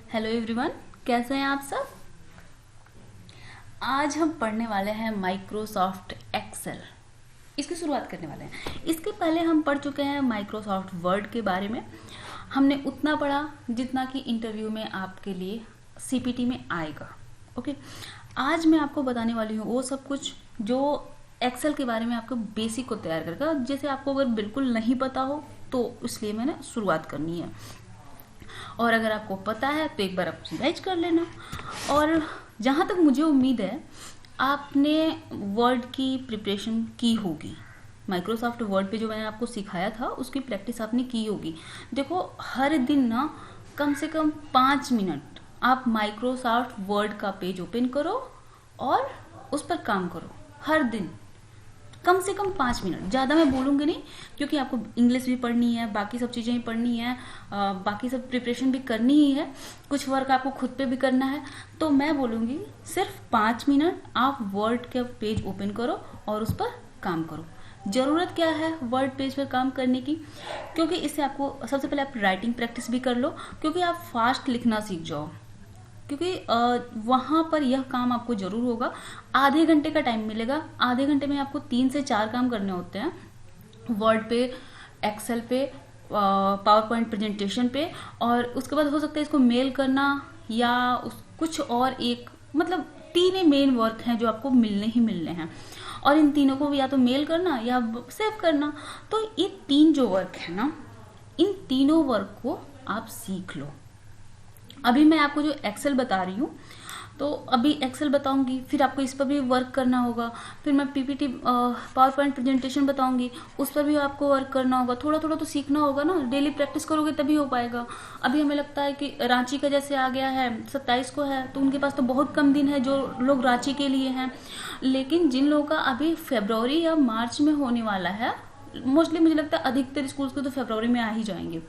Hello everyone, कैसे हैं आप सब। आज हम पढ़ने वाले हैं माइक्रोसॉफ्ट एक्सेल। इसकी शुरुआत करने वाले हैं। इसके पहले हम पढ़ चुके हैं माइक्रोसॉफ्ट वर्ड के बारे में। हमने उतना पढ़ा जितना कि इंटरव्यू में आपके लिए सीपीटी में आएगा। ओके, आज मैं आपको बताने वाली हूँ वो सब कुछ जो एक्सेल के बारे में आपको बेसिक को तैयार करेगा। जैसे आपको अगर बिल्कुल नहीं पता हो तो इसलिए मैंने शुरुआत करनी है, और अगर आपको पता है तो एक बार आप रिवाइज कर लेना। और जहाँ तक मुझे उम्मीद है आपने वर्ड की प्रिपरेशन की होगी। माइक्रोसॉफ्ट वर्ड पे जो मैंने आपको सिखाया था उसकी प्रैक्टिस आपने की होगी। देखो, हर दिन ना कम से कम 5 मिनट आप माइक्रोसॉफ्ट वर्ड का पेज ओपन करो और उस पर काम करो। हर दिन कम से कम 5 मिनट, ज़्यादा मैं बोलूँगी नहीं, क्योंकि आपको इंग्लिश भी पढ़नी है, बाकी सब चीज़ें भी पढ़नी है, बाकी सब प्रिपरेशन भी करनी ही है, कुछ वर्क आपको खुद पे भी करना है। तो मैं बोलूँगी सिर्फ 5 मिनट आप वर्ड के पेज ओपन करो और उस पर काम करो। ज़रूरत क्या है वर्ड पेज पर काम करने की? क्योंकि इससे आपको सबसे पहले आप राइटिंग प्रैक्टिस भी कर लो, क्योंकि आप फास्ट लिखना सीख जाओ। क्योंकि वहाँ पर यह काम आपको जरूर होगा। आधे घंटे का टाइम मिलेगा। आधे घंटे में आपको 3 से 4 काम करने होते हैं, वर्ड पे, एक्सेल पे, पावर पॉइंट प्रेजेंटेशन पे, और उसके बाद हो सकता है इसको मेल करना या कुछ और एक, मतलब 3 ही मेन वर्क हैं जो आपको मिलने ही मिलने हैं, और इन तीनों को या तो मेल करना या सेव करना। तो ये 3 जो वर्क है ना, इन तीनों वर्क को आप सीख लो। अभी मैं आपको जो एक्सेल बता रही हूँ, तो अभी एक्सेल बताऊंगी, फिर आपको इस पर भी वर्क करना होगा। फिर मैं पीपीटी पावर पॉइंट प्रेजेंटेशन बताऊंगी, उस पर भी आपको वर्क करना होगा। थोड़ा थोड़ा तो सीखना होगा ना, डेली प्रैक्टिस करोगे तभी हो पाएगा। अभी हमें लगता है कि रांची का जैसे आ गया है 27 को है, तो उनके पास तो बहुत कम दिन है जो लोग रांची के लिए हैं। लेकिन जिन लोगों का अभी फेब्रुवरी या मार्च में होने वाला है, मोस्टली मुझे लगता है अधिकतर स्कूल्स को तो फेब्रुवरी में आ ही जाएंगे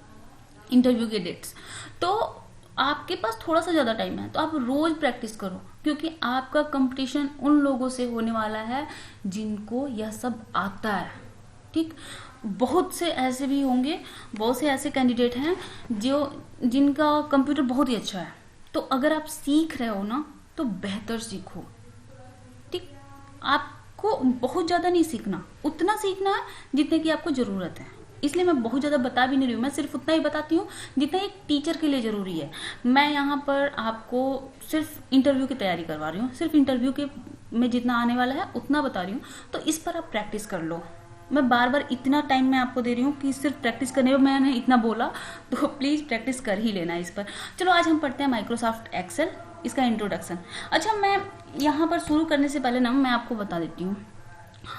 इंटरव्यू के डेट्स, तो आपके पास थोड़ा सा ज़्यादा टाइम है। तो आप रोज प्रैक्टिस करो, क्योंकि आपका कंपटीशन उन लोगों से होने वाला है जिनको यह सब आता है। ठीक, बहुत से ऐसे भी होंगे, बहुत से ऐसे कैंडिडेट हैं जिनका कंप्यूटर बहुत ही अच्छा है। तो अगर आप सीख रहे हो ना, तो बेहतर सीखो। ठीक, आपको बहुत ज़्यादा नहीं सीखना, उतना सीखना है जितने की आपको ज़रूरत है। इसलिए मैं बहुत ज़्यादा बता भी नहीं रही हूँ, मैं सिर्फ उतना ही बताती हूँ जितना एक टीचर के लिए ज़रूरी है। मैं यहाँ पर आपको सिर्फ इंटरव्यू की तैयारी करवा रही हूँ, सिर्फ इंटरव्यू के में जितना आने वाला है उतना बता रही हूँ। तो इस पर आप प्रैक्टिस कर लो। मैं बार बार इतना टाइम मैं आपको दे रही हूँ कि सिर्फ प्रैक्टिस करने में मैंने इतना बोला, तो प्लीज़ प्रैक्टिस कर ही लेना इस पर। चलो आज हम पढ़ते हैं माइक्रोसॉफ्ट एक्सेल, इसका इंट्रोडक्शन। अच्छा, मैं यहाँ पर शुरू करने से पहले ना मैं आपको बता देती हूँ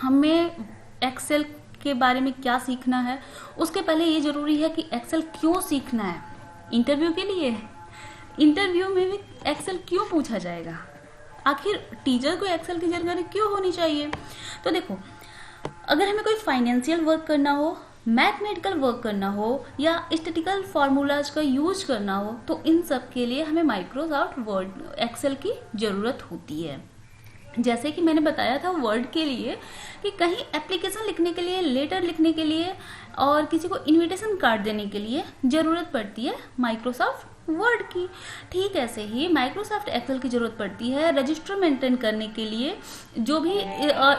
हमें एक्सेल के बारे में क्या सीखना है। उसके पहले ये जरूरी है कि एक्सेल क्यों सीखना है इंटरव्यू के लिए। इंटरव्यू में भी एक्सेल क्यों पूछा जाएगा, आखिर टीचर को एक्सेल की जानकारी क्यों होनी चाहिए। तो देखो, अगर हमें कोई फाइनेंशियल वर्क करना हो, मैथमेटिकल वर्क करना हो, या स्टैटिस्टिकल फार्मूलाज का यूज करना हो, तो इन सब के लिए हमें माइक्रोसॉफ्ट वर्ड एक्सेल की जरूरत होती है। जैसे कि मैंने बताया था वर्ड के लिए कि कहीं एप्लीकेशन लिखने के लिए, लेटर लिखने के लिए, और किसी को इनविटेशन कार्ड देने के लिए जरूरत पड़ती है माइक्रोसॉफ्ट वर्ड की। ठीक ऐसे ही माइक्रोसॉफ्ट एक्सेल की जरूरत पड़ती है रजिस्टर मेंटेन करने के लिए। जो भी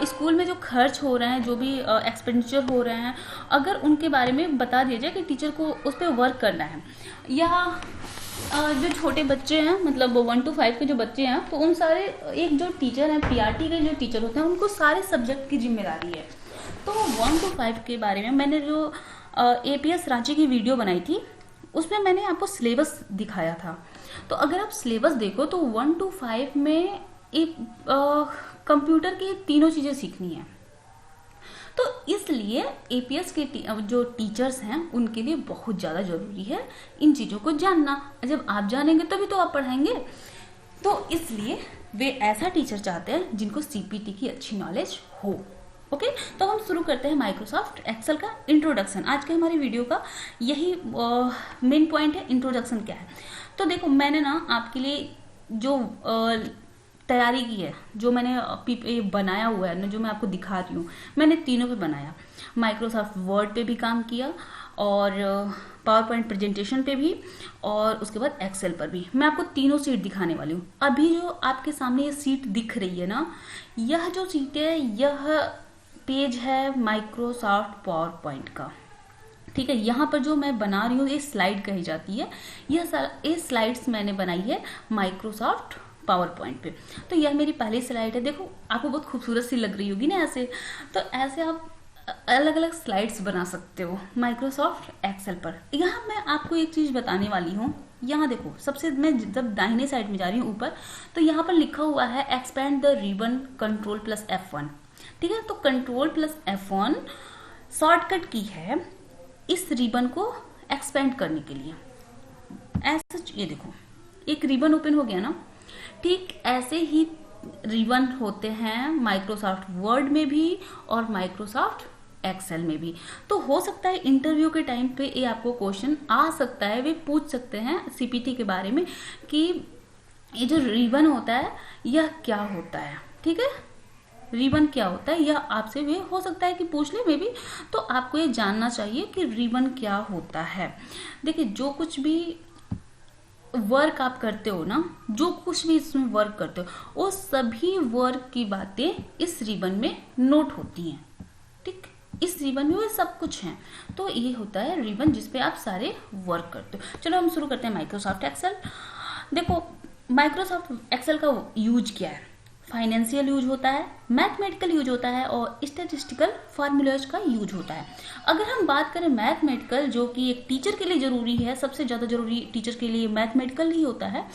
स्कूल में जो खर्च हो रहे हैं, जो भी एक्सपेंडिचर हो रहे हैं, अगर उनके बारे में बता दिया जाए कि टीचर को उस पर वर्क करना है, या जो छोटे बच्चे हैं, मतलब 1 to 5 के जो बच्चे हैं, तो उन सारे, एक जो टीचर हैं पीआरटी के जो टीचर होते हैं, उनको सारे सब्जेक्ट की जिम्मेदारी है। तो 1 to 5 के बारे में मैंने जो एपीएस रांची की वीडियो बनाई थी, उसमें मैंने आपको सिलेबस दिखाया था। तो अगर आप सिलेबस देखो तो 1 to 5 में एक कंप्यूटर की तीनों चीजें सीखनी है। तो इसलिए एपीएस के जो टीचर्स हैं उनके लिए बहुत ज़्यादा ज़रूरी है इन चीज़ों को जानना। जब आप जानेंगे तभी तो आप पढ़ाएंगे। तो इसलिए वे ऐसा टीचर चाहते हैं जिनको सीपीटी की अच्छी नॉलेज हो। ओके, तो हम शुरू करते हैं माइक्रोसॉफ्ट एक्सेल का इंट्रोडक्शन। आज के हमारी वीडियो का यही मेन पॉइंट है, इंट्रोडक्शन क्या है। तो देखो, मैंने ना आपके लिए जो तैयारी की है, जो मैंने बनाया हुआ है ना, जो मैं आपको दिखा रही हूँ, मैंने तीनों पे बनाया। माइक्रोसॉफ्ट वर्ड पे भी काम किया, और पावर पॉइंट प्रेजेंटेशन पे भी, और उसके बाद एक्सेल पर भी। मैं आपको तीनों सीट दिखाने वाली हूँ। अभी जो आपके सामने ये सीट दिख रही है ना, यह जो सीट है, यह पेज है माइक्रोसॉफ्ट पावर पॉइंट का। ठीक है, यहाँ पर जो मैं बना रही हूँ ये स्लाइड कही जाती है। ये स्लाइड्स मैंने बनाई है माइक्रोसॉफ्ट पावर पॉइंट पे। तो यह मेरी पहली स्लाइड है। देखो आपको बहुत खूबसूरत सी लग रही होगी ना ऐसे। तो ऐसे आप अलग अलग स्लाइड्स बना सकते हो माइक्रोसॉफ्ट एक्सेल पर। यहाँ मैं आपको एक चीज बताने वाली हूँ। यहाँ देखो, सबसे मैं जब दाहिने साइड में जा रही हूँ ऊपर, तो यहाँ पर लिखा हुआ है expand the ribbon control plus F1। ठीक है, तो कंट्रोल प्लस F1 शॉर्टकट की है इस रिबन को एक्सपेंड करने के लिए। ऐसे ये देखो, एक रिबन ओपन हो गया ना। ठीक ऐसे ही रिबन होते हैं माइक्रोसॉफ्ट वर्ड में भी और माइक्रोसॉफ्ट एक्सेल में भी। तो हो सकता है इंटरव्यू के टाइम पे ये आपको क्वेश्चन आ सकता है, वे पूछ सकते हैं सीपीटी के बारे में कि ये जो रिबन होता है यह क्या होता है। ठीक है, रिबन क्या होता है, यह आपसे वे हो सकता है कि पूछ ले मे भी। तो आपको ये जानना चाहिए कि रिबन क्या होता है। देखिए, जो कुछ भी वर्क आप करते हो ना, जो कुछ भी इसमें वर्क करते हो, वो सभी वर्क की बातें इस रिबन में नोट होती हैं। ठीक, इस रिबन में वो सब कुछ है। तो ये होता है रिबन जिसपे आप सारे वर्क करते हो। चलो हम शुरू करते हैं माइक्रोसॉफ्ट एक्सेल। देखो, माइक्रोसॉफ्ट एक्सेल का यूज क्या है? फाइनेंशियल यूज होता है, मैथमेटिकल यूज होता है और स्टैटिस्टिकल फार्मूलाज का यूज होता है। अगर हम बात करें मैथमेटिकल, जो कि एक टीचर के लिए जरूरी है, सबसे ज्यादा जरूरी टीचर के लिए मैथमेटिकल ही होता है।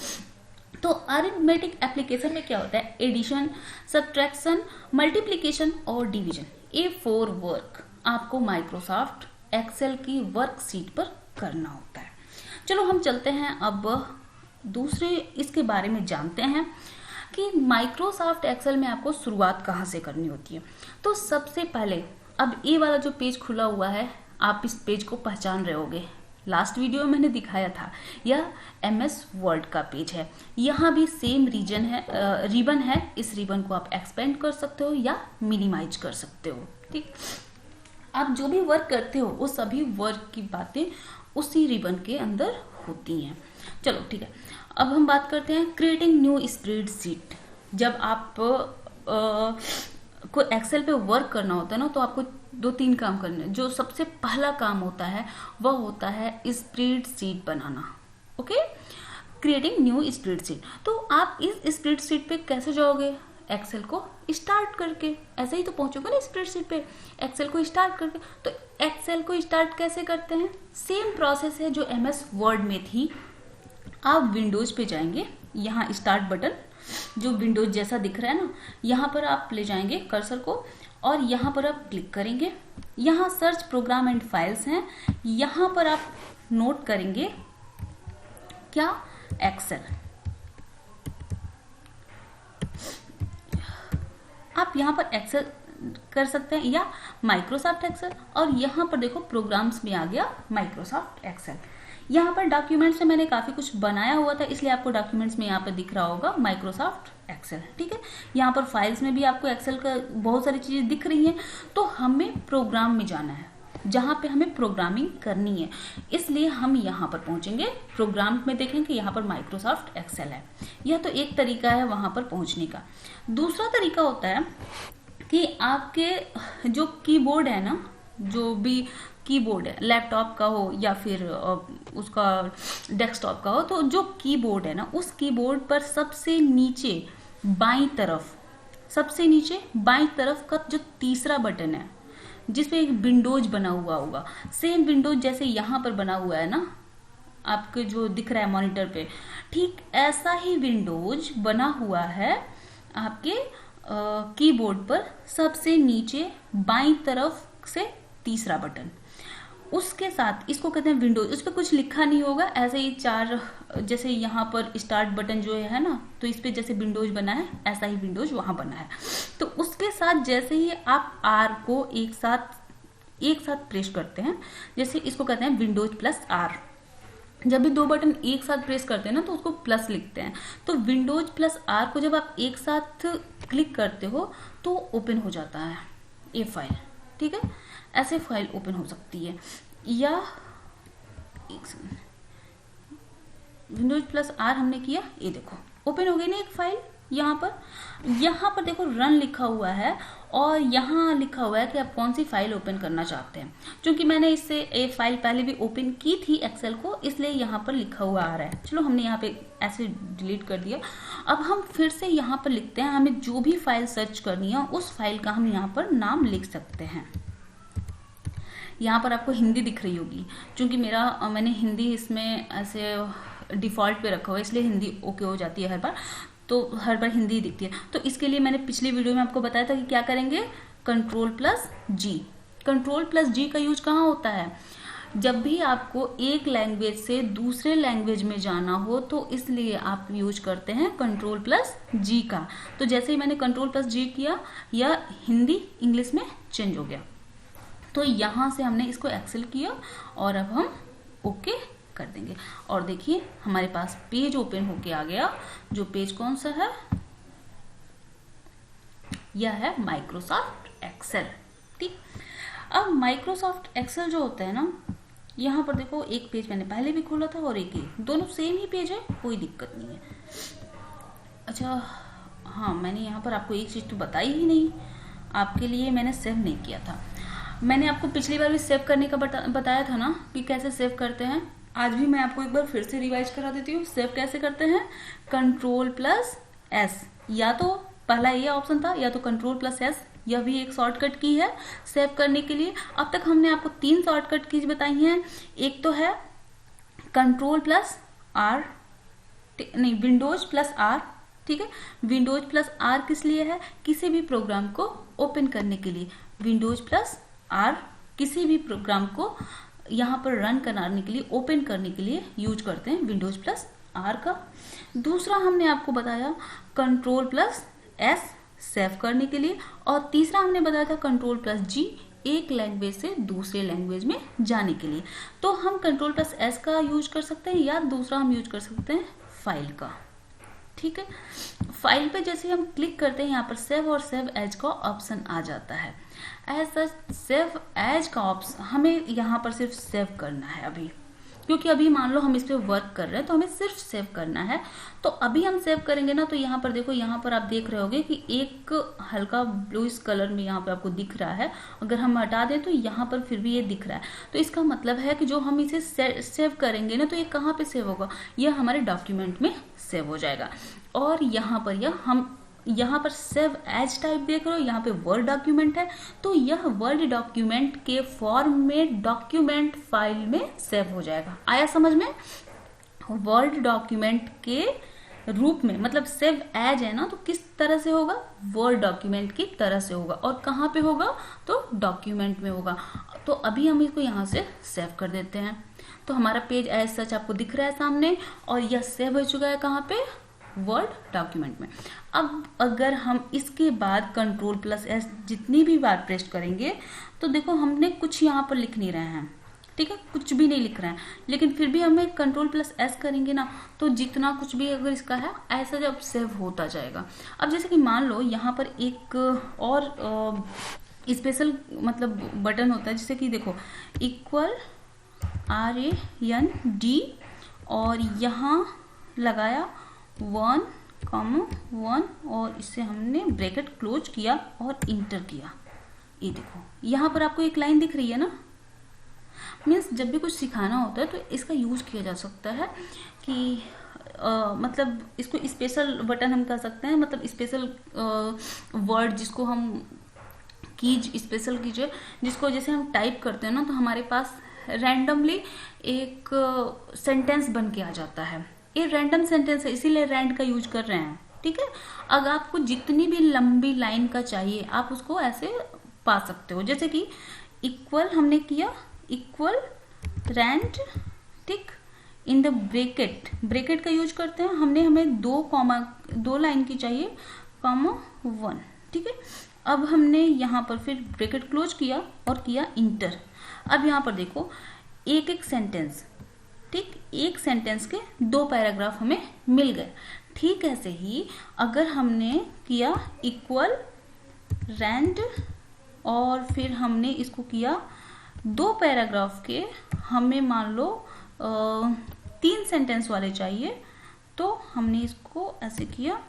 तो अरिथमेटिक एप्लीकेशन में क्या होता है? एडिशन, सब्ट्रैक्शन, मल्टीप्लीकेशन और डिवीजन। ये 4 वर्क आपको माइक्रोसॉफ्ट एक्सेल की वर्कशीट पर करना होता है। चलो हम चलते हैं अब दूसरे इसके बारे में जानते हैं कि माइक्रोसॉफ्ट एक्सेल में आपको शुरुआत कहाँ से करनी होती है। तो सबसे पहले, अब ये वाला जो पेज खुला हुआ है, आप इस पेज को पहचान रहे होगे। लास्ट वीडियो में मैंने दिखाया था, यह MS वर्ड का पेज है। यहाँ भी सेम रिबन है। इस रिबन को आप एक्सपेंड कर सकते हो या मिनिमाइज कर सकते हो। ठीक, आप जो भी वर्क करते हो वो सभी वर्क की बातें उसी रिबन के अंदर होती हैं। चलो ठीक है, अब हम बात करते हैं क्रिएटिंग न्यू स्प्रेडशीट। जब आप को एक्सेल पे वर्क करना होता है ना, तो आपको 2-3 काम करने हैं। जो सबसे पहला काम होता है वह होता है स्प्रेडशीट बनाना। Okay, creating new spreadsheet. तो आप इस स्प्रेडशीट पे कैसे जाओगे? एक्सेल को स्टार्ट करके, ऐसे ही तो पहुंचोगे ना स्प्रेडशीट पे, एक्सेल को स्टार्ट करके। तो एक्सेल को स्टार्ट कैसे करते हैं? सेम प्रोसेस है जो MS वर्ड में थी। आप विंडोज पे जाएंगे, यहाँ स्टार्ट बटन जो विंडोज जैसा दिख रहा है ना, यहाँ पर आप ले जाएंगे कर्सर को और यहाँ पर आप क्लिक करेंगे। यहाँ सर्च प्रोग्राम एंड फाइल्स हैं, यहाँ पर आप नोट करेंगे क्या? एक्सेल। आप यहाँ पर एक्सेल कर सकते हैं या माइक्रोसॉफ्ट एक्सेल, और यहाँ पर देखो प्रोग्राम्स में आ गया माइक्रोसॉफ्ट एक्सेल। यहाँ पर डॉक्यूमेंट्स में मैंने काफी कुछ बनाया हुआ था, इसलिए आपको डॉक्यूमेंट्स में यहाँ पर दिख रहा होगा माइक्रोसॉफ्ट एक्सेल। ठीक है, यहाँ पर फाइल्स में भी आपको एक्सेल का बहुत सारी चीजें दिख रही हैं। तो हमें प्रोग्राम में जाना है जहाँ पे हमें प्रोग्रामिंग करनी है, इसलिए हम यहाँ पर पहुंचेंगे। प्रोग्राम में देखेंगे यहाँ पर माइक्रोसॉफ्ट एक्सेल है। यह तो एक तरीका है वहां पर पहुंचने का। दूसरा तरीका होता है कि आपके जो कीबोर्ड है ना, जो भी कीबोर्ड है, लैपटॉप का हो या फिर उसका डेस्कटॉप का हो, तो जो कीबोर्ड है ना, उस कीबोर्ड पर सबसे नीचे बाईं तरफ का जो तीसरा बटन है, जिसपे एक विंडोज बना हुआ होगा, सेम विंडोज जैसे यहाँ पर बना हुआ है ना आपके जो दिख रहा है मॉनिटर पे, ठीक ऐसा ही विंडोज बना हुआ है आपके कीबोर्ड पर सबसे नीचे बाईं तरफ से तीसरा बटन। उसके साथ इसको कहते हैं विंडोज। उस पर कुछ लिखा नहीं होगा, ऐसे ही 4 जैसे यहाँ पर स्टार्ट बटन जो है ना, तो इस पे जैसे विंडोज बना है ऐसा ही विंडोज वहां बना है। तो उसके साथ जैसे ही आप R को एक साथ प्रेस करते हैं, जैसे इसको कहते हैं विंडोज प्लस R। जब भी 2 बटन एक साथ प्रेस करते हैं ना, तो उसको प्लस लिखते हैं। तो विंडोज प्लस R को जब आप एक साथ क्लिक करते हो तो ओपन हो जाता है ये फाइल। ठीक है, ऐसे फाइल ओपन हो सकती है। या विंडोज प्लस आर हमने किया, ये देखो ओपन हो गई ना एक फाइल। यहाँ पर देखो रन लिखा हुआ है और यहाँ लिखा हुआ है कि आप कौन सी फाइल ओपन करना चाहते हैं। क्योंकि मैंने इससे एक फाइल पहले भी ओपन की थी एक्सेल को, इसलिए यहाँ पर लिखा हुआ आ रहा है। चलो हमने यहाँ पे ऐसे डिलीट कर दिया। अब हम फिर से यहाँ पर लिखते हैं, हमें जो भी फाइल सर्च करनी है उस फाइल का हम यहाँ पर नाम लिख सकते हैं। यहाँ पर आपको हिंदी दिख रही होगी, क्योंकि मैंने हिंदी इसमें ऐसे डिफॉल्ट पे रखा हुआ है, इसलिए हिंदी ओके हो जाती है हर बार, तो हर बार हिंदी दिखती है। तो इसके लिए मैंने पिछली वीडियो में आपको बताया था कि क्या करेंगे, कंट्रोल प्लस जी। कंट्रोल प्लस जी का यूज कहाँ होता है, जब भी आपको एक लैंग्वेज से दूसरे लैंग्वेज में जाना हो, तो इसलिए आप यूज करते हैं कंट्रोल प्लस जी का। तो जैसे ही मैंने कंट्रोल प्लस जी किया, यह हिंदी इंग्लिश में चेंज हो गया। तो यहां से हमने इसको एक्सेल किया और अब हम ओके कर देंगे। और देखिए हमारे पास पेज ओपन होके आ गया। जो पेज कौन सा है, यह है माइक्रोसॉफ्ट एक्सेल। ठीक, अब माइक्रोसॉफ्ट एक्सेल जो होता है ना, यहाँ पर देखो एक पेज मैंने पहले भी खोला था और एक ही, दोनों सेम ही पेज है, कोई दिक्कत नहीं है। अच्छा हाँ, मैंने यहाँ पर आपको एक चीज तो बताई ही नहीं, आपके लिए मैंने सेव नहीं किया था। मैंने आपको पिछली बार भी सेव करने का बताया था ना कि कैसे सेव करते हैं। आज भी मैं आपको एक बार फिर से रिवाइज करा देती हूँ। सेव कैसे करते हैं, कंट्रोल प्लस एस, या तो पहला ये ऑप्शन था या तो कंट्रोल प्लस एस, यह भी एक शॉर्टकट की है सेव करने के लिए। अब तक हमने आपको 3 शॉर्टकट कीज बताई हैं। एक तो है कंट्रोल प्लस आर, नहीं विंडोज प्लस आर, ठीक है। विंडोज प्लस आर किस लिए है, किसी भी प्रोग्राम को ओपन करने के लिए। विंडोज प्लस आर किसी भी प्रोग्राम को यहाँ पर रन कराने के लिए, ओपन करने के लिए यूज करते हैं विंडोज प्लस आर का। दूसरा हमने आपको बताया कंट्रोल प्लस एस सेव करने के लिए, और तीसरा हमने बताया था कंट्रोल प्लस जी एक लैंग्वेज से दूसरे लैंग्वेज में जाने के लिए। तो हम कंट्रोल प्लस एस का यूज कर सकते हैं, या दूसरा हम यूज कर सकते हैं फाइल का। ठीक है, फाइल पे जैसे हम क्लिक करते हैं, यहाँ पर सेव और सेव एज का ऑप्शन आ जाता है। एज सच सेव एज का ऑप्शन हमें यहाँ पर सिर्फ सेव करना है अभी, क्योंकि अभी मान लो हम इस पे वर्क कर रहे हैं तो हमें सिर्फ सेव करना है। तो अभी हम सेव करेंगे ना, तो यहाँ पर देखो, यहाँ पर आप देख रहे होगे कि एक हल्का ब्लूइश कलर में यहाँ पे आपको दिख रहा है। अगर हम हटा दें तो यहाँ पर फिर भी ये दिख रहा है। तो इसका मतलब है कि जो हम इसे सेव करेंगे ना, तो ये कहाँ पे सेव होगा, यह हमारे डॉक्यूमेंट में सेव हो जाएगा। और यहाँ पर हम यहाँ पर सेव एज टाइप देख रहे हो, यहाँ पे वर्ड डॉक्यूमेंट है, तो यह वर्ड डॉक्यूमेंट के फॉर्म में डॉक्यूमेंट फाइल में सेव हो जाएगा। आया समझ में, वर्ड डॉक्यूमेंट के रूप में, मतलब सेव एज है ना, तो किस तरह से होगा, वर्ड डॉक्यूमेंट की तरह से होगा। और कहाँ पे होगा, तो डॉक्यूमेंट में होगा। तो अभी हम इसको यहाँ से सेव कर देते हैं। तो हमारा पेज एज सच आपको दिख रहा है सामने, और यह सेव हो चुका है कहाँ पे, वर्ड डॉक्यूमेंट में। अब अगर हम इसके बाद कंट्रोल प्लस एस जितनी भी बार प्रेस करेंगे, तो देखो हमने कुछ यहाँ पर लिख नहीं रहे हैं, ठीक है, कुछ भी नहीं लिख रहे हैं, लेकिन फिर भी हमें कंट्रोल प्लस एस करेंगे ना, तो जितना कुछ भी अगर इसका है ऐसा जब सेव होता जाएगा। अब जैसे कि मान लो यहाँ पर एक और स्पेशल मतलब बटन होता है, जैसे कि देखो इक्वल RAND, और यहाँ लगाया 1,1 और इससे हमने ब्रैकेट क्लोज किया और इंटर किया। ये देखो यहाँ पर आपको एक लाइन दिख रही है ना, मीन्स जब भी कुछ सिखाना होता है तो इसका यूज किया जा सकता है कि मतलब इसको स्पेशल बटन हम कह सकते हैं, मतलब स्पेशल वर्ड जिसको हम कीज स्पेशल कीजिए, जिसको जैसे हम टाइप करते हैं ना, तो हमारे पास रैंडमली एक सेंटेंस बन के आ जाता है। ये रैंडम सेंटेंस है, इसीलिए रैंड का यूज कर रहे हैं, ठीक है। अगर आपको जितनी भी लंबी लाइन का चाहिए आप उसको ऐसे पा सकते हो, जैसे कि इक्वल हमने किया, इक्वल रैंड, ठीक, इन द ब्रैकेट, ब्रैकेट का यूज करते हैं हमने, हमें 2 लाइन की चाहिए, कॉमा 1, ठीक है। अब हमने यहाँ पर फिर ब्रैकेट क्लोज किया और किया इंटर। अब यहाँ पर देखो एक एक सेंटेंस, ठीक, एक सेंटेंस के 2 पैराग्राफ हमें मिल गए। ठीक ऐसे ही अगर हमने किया इक्वल रैंड और फिर हमने इसको किया 2 पैराग्राफ के हमें मान लो 3 सेंटेंस वाले चाहिए, तो हमने इसको ऐसे किया,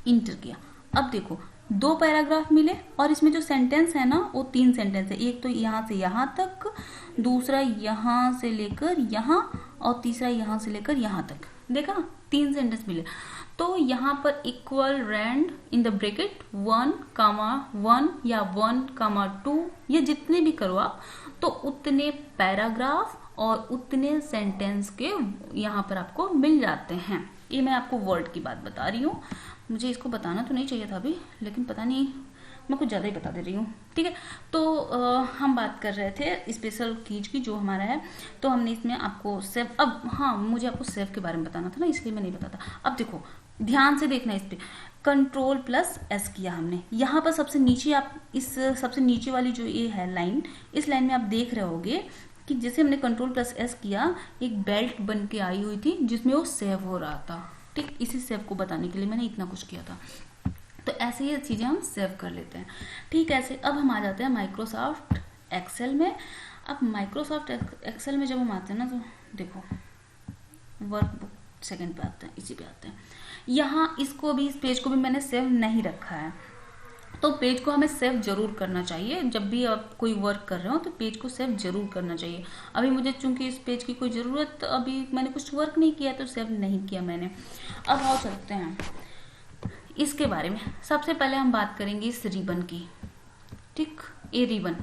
इंटर किया। अब देखो 2 पैराग्राफ मिले और इसमें जो सेंटेंस है ना वो 3 सेंटेंस है। एक तो यहाँ से यहाँ तक, दूसरा यहाँ से लेकर यहाँ, और तीसरा यहाँ से लेकर यहाँ तक। देखा, 3 सेंटेंस मिले। तो यहाँ पर equal rand in the bracket 1, या 1, 2, ये जितने भी करो आप, तो उतने पैराग्राफ और उतने सेंटेंस के यहाँ पर आपको मिल जाते हैं। ये मैं आपको वर्ड की बात बता रही हूँ, मुझे इसको बताना तो नहीं चाहिए था अभी, लेकिन पता नहीं मैं कुछ ज़्यादा ही बता दे रही हूँ। ठीक है, तो हम बात कर रहे थे स्पेशल कीज की जो हमारा है, तो हमने इसमें आपको सेव, अब हाँ मुझे आपको सेव के बारे में बताना था ना, इसलिए मैं नहीं बताता। अब देखो ध्यान से देखना, इस पे Ctrl+S किया हमने। यहाँ पर सबसे नीचे, आप इस सबसे नीचे वाली जो ये है लाइन, इस लाइन में आप देख रहे होगे कि जैसे हमने Ctrl+S किया, एक बेल्ट बन के आई हुई थी जिसमें वो सेव हो रहा था। ठीक, इसी सेव को बताने के लिए मैंने इतना कुछ किया था। तो ऐसे ही चीज़ें हम सेव कर लेते हैं। ठीक, ऐसे अब हम आ जाते हैं माइक्रोसॉफ्ट एक्सेल में। अब माइक्रोसॉफ्ट एक्सेल में जब हम आते हैं ना, तो देखो वर्कबुक सेकंड पे आते हैं, इसी पे आते हैं। यहाँ इसको भी, इस पेज को भी मैंने सेव नहीं रखा है, तो पेज को हमें सेव जरूर करना चाहिए। जब भी आप कोई वर्क कर रहे हो तो पेज को सेव जरूर करना चाहिए। अभी मुझे चूंकि इस पेज की कोई ज़रूरत, अभी मैंने कुछ वर्क नहीं किया तो सेव नहीं किया मैंने। अब आओ चलते हैं इसके बारे में। सबसे पहले हम बात करेंगे इस रिबन की। ठीक, ये रिबन,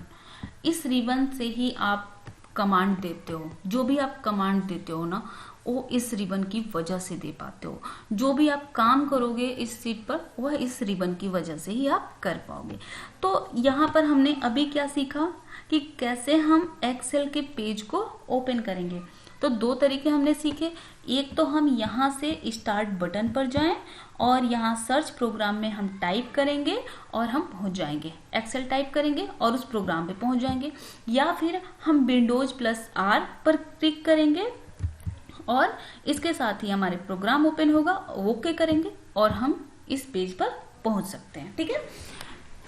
इस रिबन से ही आप कमांड देते हो। जो भी आप कमांड देते हो ना, वो इस रिबन की वजह से दे पाते हो। जो भी आप काम करोगे इस सीट पर, वह इस रिबन की वजह से ही आप कर पाओगे। तो यहाँ पर हमने अभी क्या सीखा कि कैसे हम एक्सेल के पेज को ओपन करेंगे। तो 2 तरीके हमने सीखे। एक तो हम यहाँ से स्टार्ट बटन पर जाएं और यहाँ सर्च प्रोग्राम में हम टाइप करेंगे और हम पहुँच जाएंगे, एक्सेल टाइप करेंगे और उस प्रोग्राम पे पहुँच जाएंगे। या फिर हम Windows+R पर क्लिक करेंगे और इसके साथ ही हमारे प्रोग्राम ओपन होगा, ओके करेंगे और हम इस पेज पर पहुँच सकते हैं। ठीक है,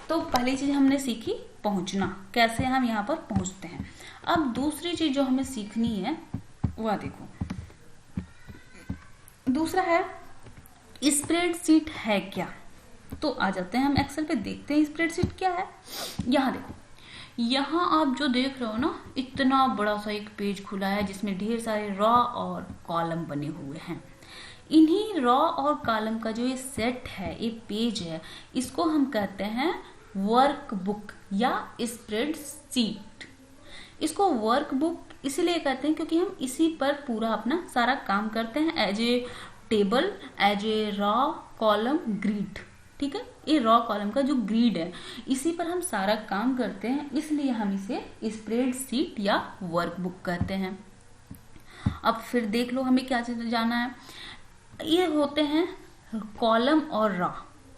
तो पहली चीज हमने सीखी पहुँचना, कैसे हम यहाँ पर पहुँचते हैं। अब दूसरी चीज जो हमें सीखनी है वह देखो, दूसरा है स्प्रेडशीट है क्या। तो आ जाते हैं हम एक्सेल पे, देखते हैं स्प्रेडशीट क्या है। यहाँ देखो, यहाँ आप जो देख रहे हो ना, इतना बड़ा सा एक पेज खुला है जिसमें ढेर सारे रॉ और कॉलम बने हुए हैं। इन्हीं रॉ और कॉलम का जो ये सेट है, ये पेज है, इसको हम कहते हैं वर्कबुक या स्प्रेडशीट। इसको वर्कबुक इसलिए कहते हैं क्योंकि हम इसी पर पूरा अपना सारा काम करते हैं, as a table, as a row column grid. ठीक है, ये रॉ कॉलम का जो ग्रिड है, इसी पर हम सारा काम करते हैं, इसलिए हम इसे स्प्रेडशीट या वर्कबुक कहते हैं। अब फिर देख लो हमें क्या जाना है। ये होते हैं कॉलम और रॉ।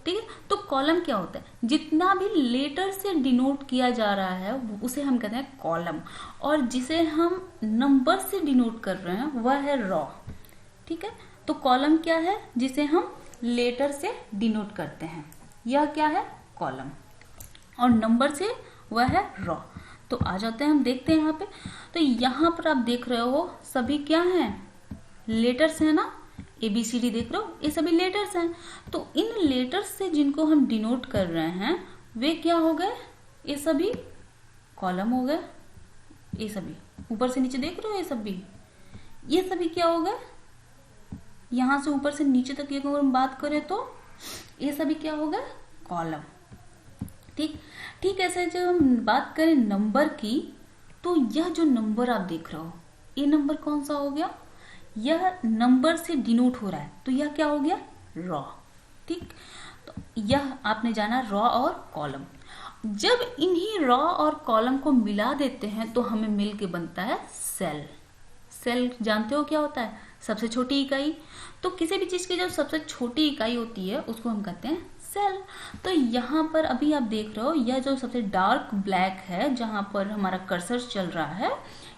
ठीक है, तो कॉलम क्या होता है, जितना भी लेटर से डिनोट किया जा रहा है उसे हम कहते हैं कॉलम, और जिसे हम नंबर से डिनोट कर रहे हैं वह है रॉ। ठीक है, तो कॉलम क्या है, जिसे हम लेटर से डिनोट करते हैं, यह क्या है कॉलम, और नंबर से वह है रॉ। तो आ जाते हैं, हम देखते हैं यहाँ पे। तो यहाँ पर आप देख रहे हो सभी क्या हैं, लेटर्स है ना, ABCD देख रहे हो, ये सभी लेटर्स हैं। तो इन लेटर्स से जिनको हम डिनोट कर रहे हैं वे क्या हो गए, ये सभी कॉलम हो गए। ये सभी ऊपर से नीचे देख रहे हो, ये सभी क्या हो गए, यहां से ऊपर से नीचे तक की अगर हम बात करें तो ये सभी क्या हो गए, कॉलम। ठीक ऐसे जब हम बात करें नंबर की, तो यह जो नंबर आप देख रहे हो, ये नंबर कौन सा हो गया, यह नंबर से डिनोट हो रहा है, तो यह क्या हो गया, रॉ। ठीक, तो यह आपने जाना रॉ और कॉलम। जब इन्हीं रॉ और कॉलम को मिला देते हैं तो हमें मिल के बनता है सेल। सेल जानते हो क्या होता है, सबसे छोटी इकाई। तो किसी भी चीज की जब सबसे छोटी इकाई होती है उसको हम कहते हैं सेल। तो यहाँ पर अभी आप देख रहे हो, यह जो सबसे डार्क ब्लैक है जहां पर हमारा कर्सर चल रहा है,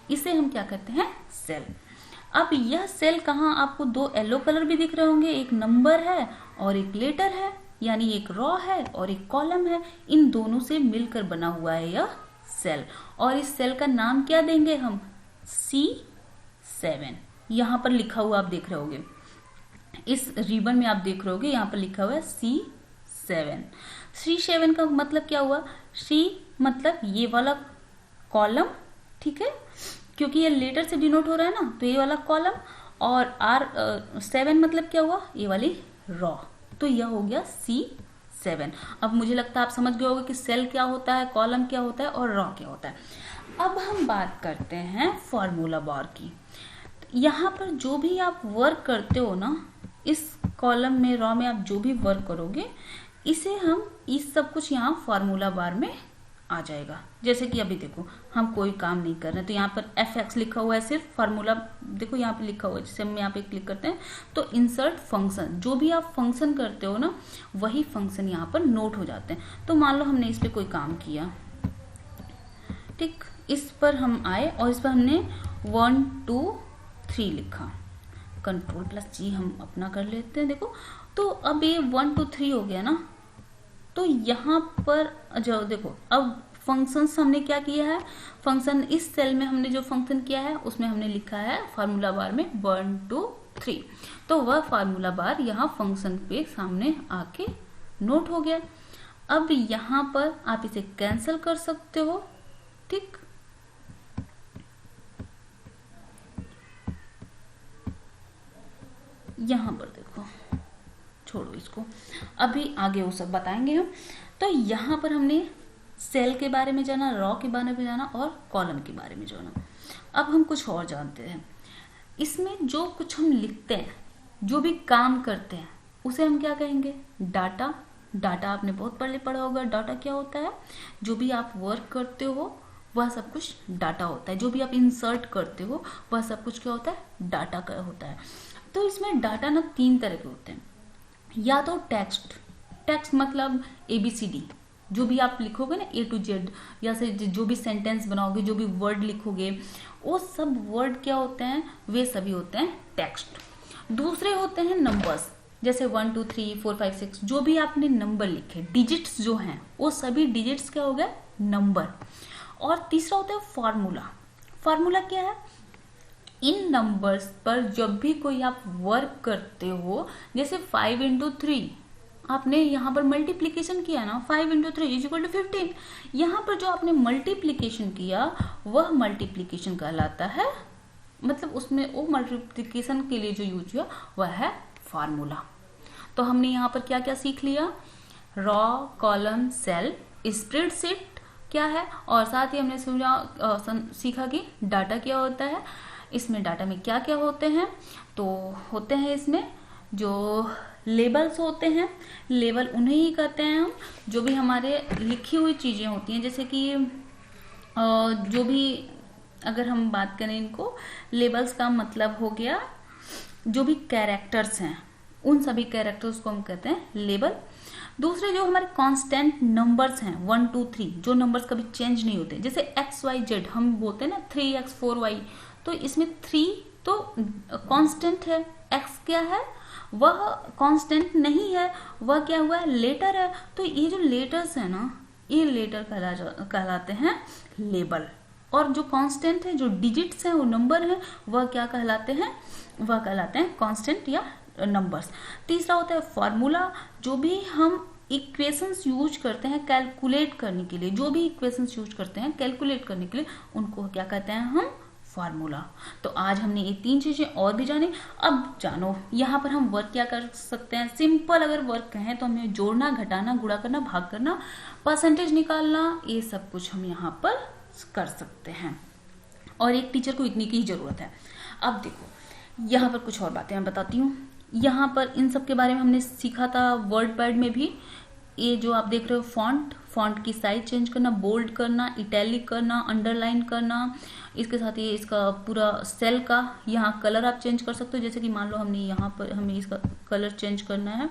इसे हम क्या कहते हैं, सेल। अब यह सेल कहाँ, आपको 2 येलो कलर भी दिख रहे होंगे, एक नंबर है और एक लेटर है, यानी एक रॉ है और एक कॉलम है। इन दोनों से मिलकर बना हुआ है यह सेल, और इस सेल का नाम क्या देंगे हम, C7। यहां पर लिखा हुआ आप देख रहे होगे, इस रिबन में आप देख रहे होगे, यहां पर लिखा हुआ है C7। C7 का मतलब क्या हुआ, C मतलब ये वाला कॉलम, ठीक है, क्योंकि ये लेटर से डिनोट हो रहा है ना, तो ये वाला कॉलम, और R7 मतलब क्या हुआ, ये वाली रॉ, तो यह हो गया C7। अब मुझे लगता है आप समझ गए होंगे कि सेल क्या होता है, कॉलम क्या होता है और रॉ क्या होता है। अब हम बात करते हैं फॉर्मूला बार की। यहाँ पर जो भी आप वर्क करते हो ना, इस कॉलम में, रॉ में आप जो भी वर्क करोगे, इसे हम इस सब कुछ यहाँ फॉर्मूला बार में आ जाएगा। जैसे कि अभी देखो हम कोई काम नहीं कर रहे, तो यहाँ पर fx लिखा हुआ है, सिर्फ फार्मूला देखो यहाँ पे लिखा हुआ है। जैसे हम यहाँ पे क्लिक करते हैं तो इंसर्ट फंक्शन, जो भी आप फंक्शन करते हो ना, वही फंक्शन यहाँ पर नोट हो जाते हैं। तो मान लो हमने इस पर कोई काम किया, ठीक, इस पर हम आए और इस पर हमने 1 2 3 लिखा, Ctrl+G हम अपना कर लेते हैं। देखो तो अब ये 1 2 3 हो गया ना, तो यहाँ पर जो देखो अब फंक्शंस हमने क्या किया है, फंक्शन इस सेल में हमने जो फंक्शन किया है उसमें हमने लिखा है फार्मूला बार में 1 2 3, तो वह फार्मूला बार यहाँ फंक्शन पे सामने आके नोट हो गया। अब यहाँ पर आप इसे कैंसिल कर सकते हो, ठीक, यहाँ पर देखो, छोड़ो इसको, अभी आगे वो सब बताएंगे हम। तो यहाँ पर हमने सेल के बारे में जाना, रॉ के बारे में जाना और कॉलम के बारे में जाना। अब हम कुछ और जानते हैं। इसमें जो कुछ हम लिखते हैं, जो भी काम करते हैं, उसे हम क्या कहेंगे, डाटा। डाटा आपने बहुत पहले पढ़ा होगा, डाटा क्या होता है, जो भी आप वर्क करते हो वह सब कुछ डाटा होता है। जो भी आप इंसर्ट करते हो वह सब कुछ क्या होता है, डाटा का होता है। तो इसमें डाटा ना 3 तरह के होते हैं, या तो टेक्स्ट, टेक्स्ट मतलब ABCD, जो भी आप लिखोगे ना A to Z, या से जो भी सेंटेंस बनाओगे, जो भी वर्ड लिखोगे, वो सब वर्ड क्या होते हैं, वे सभी होते हैं टेक्स्ट। दूसरे होते हैं नंबर्स, जैसे 1 2 3 4 5 6, जो भी आपने नंबर लिखे, डिजिट्स जो हैं, वो सभी डिजिट्स क्या हो गए, नंबर। और तीसरा होता है फॉर्मूला। फॉर्मूला क्या है, इन नंबर्स पर जब भी कोई आप वर्क करते हो, जैसे 5 × 3 आपने यहाँ पर मल्टीप्लीकेशन किया ना, 5 × 3 = 15, यहाँ पर जो आपने मल्टीप्लीकेशन किया वह मल्टीप्लीकेशन कहलाता है, मतलब उसमें वो मल्टीप्लीकेशन के लिए जो यूज हुआ वह है फार्मूला। तो हमने यहाँ पर क्या क्या सीख लिया, रॉ, कॉलम, सेल, स्प्रेडशीट क्या है, और साथ ही हमने सीखा कि डाटा क्या होता है। इसमें डाटा में क्या क्या होते हैं, तो होते हैं इसमें जो लेबल्स होते हैं, लेबल उन्हें ही कहते हैं हम, जो भी हमारे लिखी हुई चीज़ें होती हैं, जैसे कि जो भी, अगर हम बात करें इनको, लेबल्स का मतलब हो गया जो भी कैरेक्टर्स हैं, उन सभी कैरेक्टर्स को हम कहते हैं लेबल। दूसरे जो हमारे कांस्टेंट नंबर्स हैं 1 2 3, जो नंबर्स कभी चेंज नहीं होते, जैसे XYZ हम बोलते हैं ना 3x 4y, तो इसमें 3 तो कांस्टेंट है, x क्या है, वह कांस्टेंट नहीं है, वह क्या हुआ है, लेटर है। तो ये जो लेटर्स है ना, ये लेटर कहलाते हैं लेबल। और जो कांस्टेंट है, जो डिजिट्स हैं, वो नंबर है, वह क्या कहलाते हैं, वह कहलाते हैं कांस्टेंट या नंबर्स। तीसरा होता है फॉर्मूला, जो भी हम इक्वेशंस यूज करते हैं कैलकुलेट करने के लिए, जो भी इक्वेशंस यूज करते हैं कैलकुलेट करने के लिए, उनको क्या कहते हैं हम, फार्मूला। तो आज हमने ये 3 चीजें और भी जानी। अब जानो यहाँ पर हम वर्क क्या कर सकते हैं। सिंपल अगर वर्क कहें तो हमें जोड़ना, घटाना, गुणा करना, भाग करना, परसेंटेज निकालना, ये सब कुछ हम यहाँ पर कर सकते हैं, और एक टीचर को इतनी की ही जरूरत है। अब देखो यहाँ पर कुछ और बातें मैं बताती हूँ। यहाँ पर इन सब के बारे में हमने सीखा था वर्ड पैड में भी। ये जो आप देख रहे हो फॉन्ट, फॉन्ट की साइज चेंज करना, बोल्ड करना, इटैलिक करना, अंडरलाइन करना, इसके साथ ये इसका पूरा सेल का यहाँ कलर आप चेंज कर सकते हो। जैसे कि मान लो हमने यहाँ पर हमें इसका कलर चेंज करना है,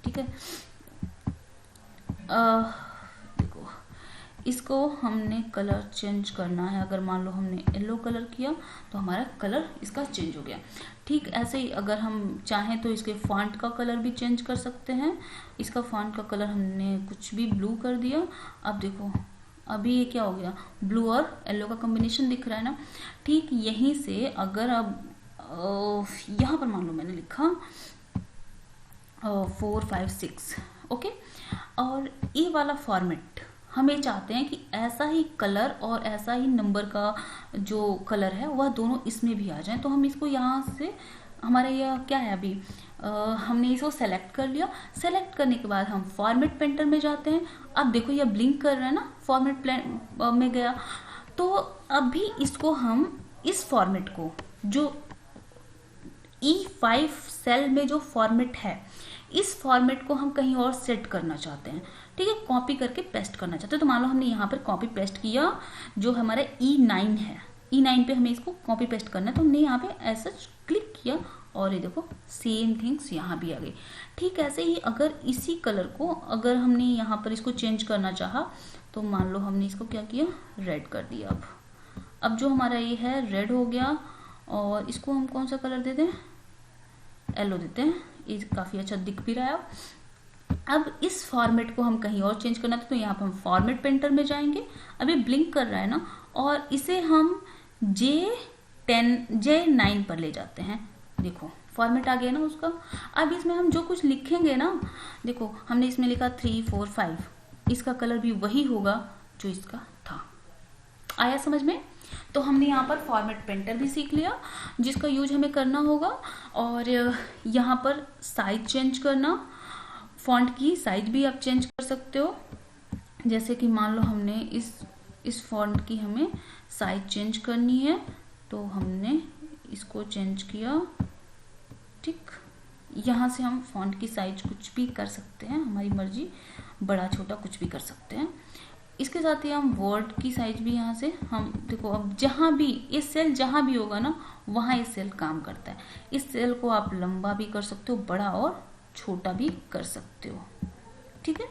ठीक है। देखो इसको हमने कलर चेंज करना है। अगर मान लो हमने येलो कलर किया तो हमारा कलर इसका चेंज हो गया। ठीक ऐसे ही अगर हम चाहें तो इसके फॉन्ट का कलर भी चेंज कर सकते हैं। इसका फॉन्ट का कलर हमने कुछ भी ब्लू कर दिया। अब देखो अभी ये क्या हो गया, ब्लू और येलो का कॉम्बिनेशन दिख रहा है ना। ठीक यहीं से अगर अब यहाँ पर मान लो मैंने लिखा 4 5 6, ओके, और ये वाला फॉर्मेट हमें चाहते हैं कि ऐसा ही कलर और ऐसा ही नंबर का जो कलर है वह दोनों इसमें भी आ जाए। तो हम इसको यहाँ से, हमारा यह क्या है अभी, हमने इसको सेलेक्ट कर लिया। सेलेक्ट करने के बाद हम फॉर्मेट पेंटर में जाते हैं। अब देखो यह ब्लिंक कर रहा है ना, फॉर्मेट में गया। तो अभी इसको हम इस फॉर्मेट को, जो E5 सेल में जो फॉर्मेट है, इस फॉर्मेट को हम कहीं और सेट करना चाहते हैं। ठीक है, कॉपी करके पेस्ट करना चाहते हैं। तो मान लो हमने यहाँ पर कॉपी पेस्ट किया, जो हमारा E9 है, E9 पे हमें इसको कॉपी पेस्ट करना है। तो हमने यहाँ पे ऐसा क्लिक किया और ये देखो सेम थिंग्स यहाँ भी आ गई। ठीक ऐसे ही अगर इसी कलर को अगर हमने यहाँ पर इसको चेंज करना चाहा तो मान लो हमने इसको क्या किया, रेड कर दिया। अब जो हमारा ये है रेड हो गया, और इसको हम कौन सा कलर देते हैं, येलो देते हैं। ये काफ़ी अच्छा दिख भी रहा है। अब इस फॉर्मेट को हम कहीं और चेंज करना था तो यहाँ पर हम फॉर्मेट पेंटर में जाएंगे। अभी ब्लिंक कर रहा है ना, और इसे हम J9 पर ले जाते हैं। देखो फॉर्मेट आ गया ना उसका। अब इसमें हम जो कुछ लिखेंगे ना, देखो हमने इसमें लिखा 3 4 5, इसका कलर भी वही होगा जो इसका था। आया समझ में? तो हमने यहाँ पर फॉर्मेट पेंटर भी सीख लिया जिसका यूज हमें करना होगा। और यहाँ पर साइज चेंज करना, फॉन्ट की साइज भी आप चेंज कर सकते हो। जैसे कि मान लो हमने इस फॉन्ट की हमें साइज चेंज करनी है, तो हमने इसको चेंज किया। ठीक, यहाँ से हम फॉन्ट की साइज कुछ भी कर सकते हैं, हमारी मर्जी, बड़ा छोटा कुछ भी कर सकते हैं। इसके साथ ही हम वर्ड की साइज भी यहाँ से हम, देखो अब जहाँ भी ये सेल जहाँ भी होगा ना वहाँ ये सेल काम करता है। इस सेल को आप लंबा भी कर सकते हो, बड़ा और छोटा भी कर सकते हो। ठीक है,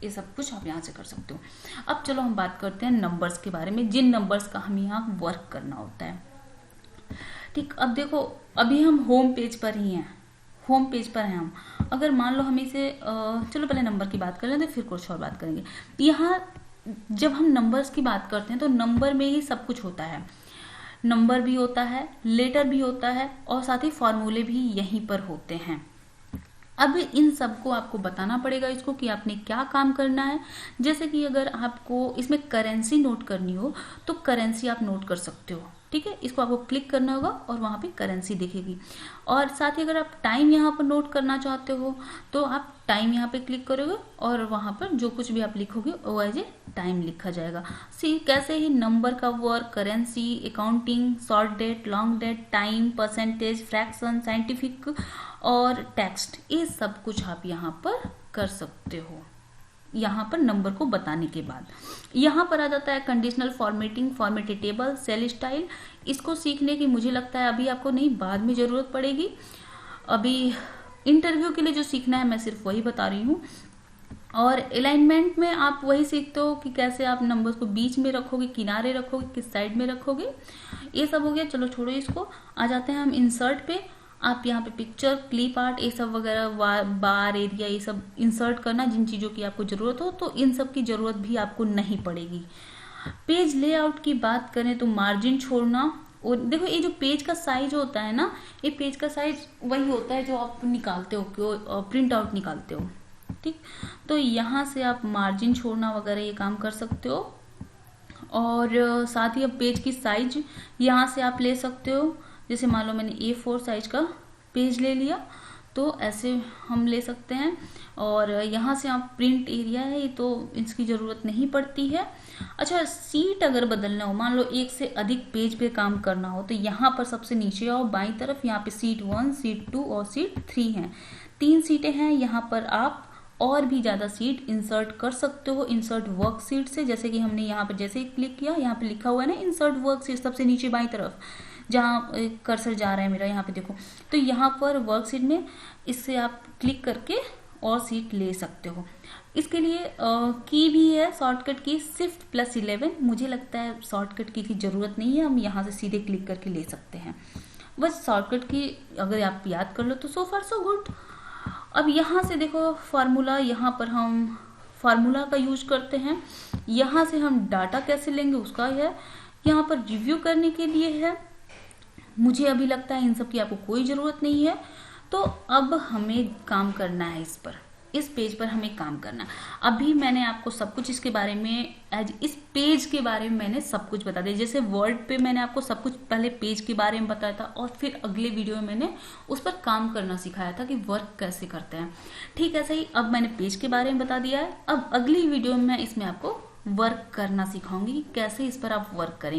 ये सब कुछ आप यहाँ से कर सकते हो। अब चलो हम बात करते हैं नंबर्स के बारे में, जिन नंबर्स का हमें यहाँ वर्क करना होता है। ठीक, अब देखो अभी हम होम पेज पर ही हैं, होम पेज पर हैं हम। अगर मान लो हम इसे चलो पहले नंबर की बात कर लें तो फिर कुछ और बात करेंगे। यहाँ जब हम नंबर्स की बात करते हैं तो नंबर में ही सब कुछ होता है। नंबर भी होता है, लेटर भी होता है, और साथ ही फॉर्मूले भी यहीं पर होते हैं। अब इन सबको आपको बताना पड़ेगा इसको कि आपने क्या काम करना है। जैसे कि अगर आपको इसमें करेंसी नोट करनी हो तो करेंसी आप नोट कर सकते हो। ठीक है, इसको आपको क्लिक करना होगा और वहाँ पे करेंसी दिखेगी। और साथ ही अगर आप टाइम यहाँ पर नोट करना चाहते हो तो आप टाइम यहाँ पे क्लिक करोगे और वहाँ पर जो कुछ भी आप लिखोगे वो एज ए टाइम लिखा जाएगा। सी कैसे ही नंबर का work, currency, accounting, short date, long date, time, percentage, fraction, scientific और टेक्स्ट, ये सब कुछ आप यहाँ पर कर सकते हो। यहाँ पर नंबर को बताने के बाद यहाँ पर आ जाता है conditional formatting, formatted table, cell style. इसको सीखने की मुझे लगता है अभी आपको नहीं, बाद में जरूरत पड़ेगी। अभी इंटरव्यू के लिए जो सीखना है मैं सिर्फ वही बता रही हूँ। और अलाइनमेंट में आप वही सीखते हो कि कैसे आप नंबर्स को बीच में रखोगे, किनारे रखोगे, किस साइड में रखोगे, ये सब हो गया। चलो छोड़ो इसको, आ जाते हैं हम इंसर्ट पे। आप यहाँ पे पिक्चर, क्लिप आर्ट, ये सब वगैरह, बार एरिया, ये सब इंसर्ट करना, जिन चीज़ों की आपको ज़रूरत हो तो इन सब की ज़रूरत भी आपको नहीं पड़ेगी। पेज लेआउट की बात करें तो मार्जिन छोड़ना, और देखो ये जो पेज का साइज होता है ना, ये पेज का साइज वही होता है जो आप निकालते हो, प्रिंट आउट निकालते हो। ठीक, तो यहाँ से आप मार्जिन छोड़ना वगैरह ये काम कर सकते हो। और साथ ही अब पेज की साइज यहाँ से आप ले सकते हो। जैसे मान लो मैंने A4 साइज का पेज ले लिया तो ऐसे हम ले सकते हैं। और यहाँ से आप प्रिंट एरिया है ये तो इसकी ज़रूरत नहीं पड़ती है। अच्छा, सीट अगर बदलना हो, मान लो एक से अधिक पेज पे काम करना हो तो यहाँ पर सबसे नीचे आओ बाईं तरफ, यहाँ पे सीट 1, सीट 2 और सीट 3 हैं, 3 सीटें हैं। यहाँ पर आप और भी ज़्यादा सीट इंसर्ट कर सकते हो इंसर्ट वर्क सीट से। जैसे कि हमने यहाँ पर जैसे ही क्लिक किया, यहाँ पे लिखा हुआ है ना इंसर्ट वर्क सीट, सबसे नीचे बाईं तरफ जहाँ कर्सर जा रहा है मेरा, यहाँ पे देखो। तो यहाँ पर वर्कशीट में इससे आप क्लिक करके और सीट ले सकते हो। इसके लिए की भी है शॉर्टकट की Shift+11। मुझे लगता है शॉर्टकट की ज़रूरत नहीं है, हम यहाँ से सीधे क्लिक करके ले सकते हैं। बस शॉर्टकट की अगर आप याद कर लो तो सो फार सो गुड। अब यहाँ से देखो फार्मूला, यहाँ पर हम फार्मूला का यूज करते हैं। यहाँ से हम डाटा कैसे लेंगे उसका है, यहाँ पर रिव्यू करने के लिए है। मुझे अभी लगता है इन सब की आपको कोई ज़रूरत नहीं है। तो अब हमें काम करना है इस पेज पर हमें काम करना। अभी मैंने आपको सब कुछ इसके बारे में इस पेज के बारे में मैंने सब कुछ बता दिया। जैसे वर्ड पे मैंने आपको सब कुछ पहले पेज के बारे में बताया था और फिर अगले वीडियो में मैंने उस पर काम करना सिखाया था कि वर्क कैसे करते हैं। ठीक है, ऐसे ही अब मैंने पेज के बारे में बता दिया है। अब अगली वीडियो में मैं इसमें आपको वर्क करना सिखाऊंगी कि कैसे इस पर आप वर्क करेंगे।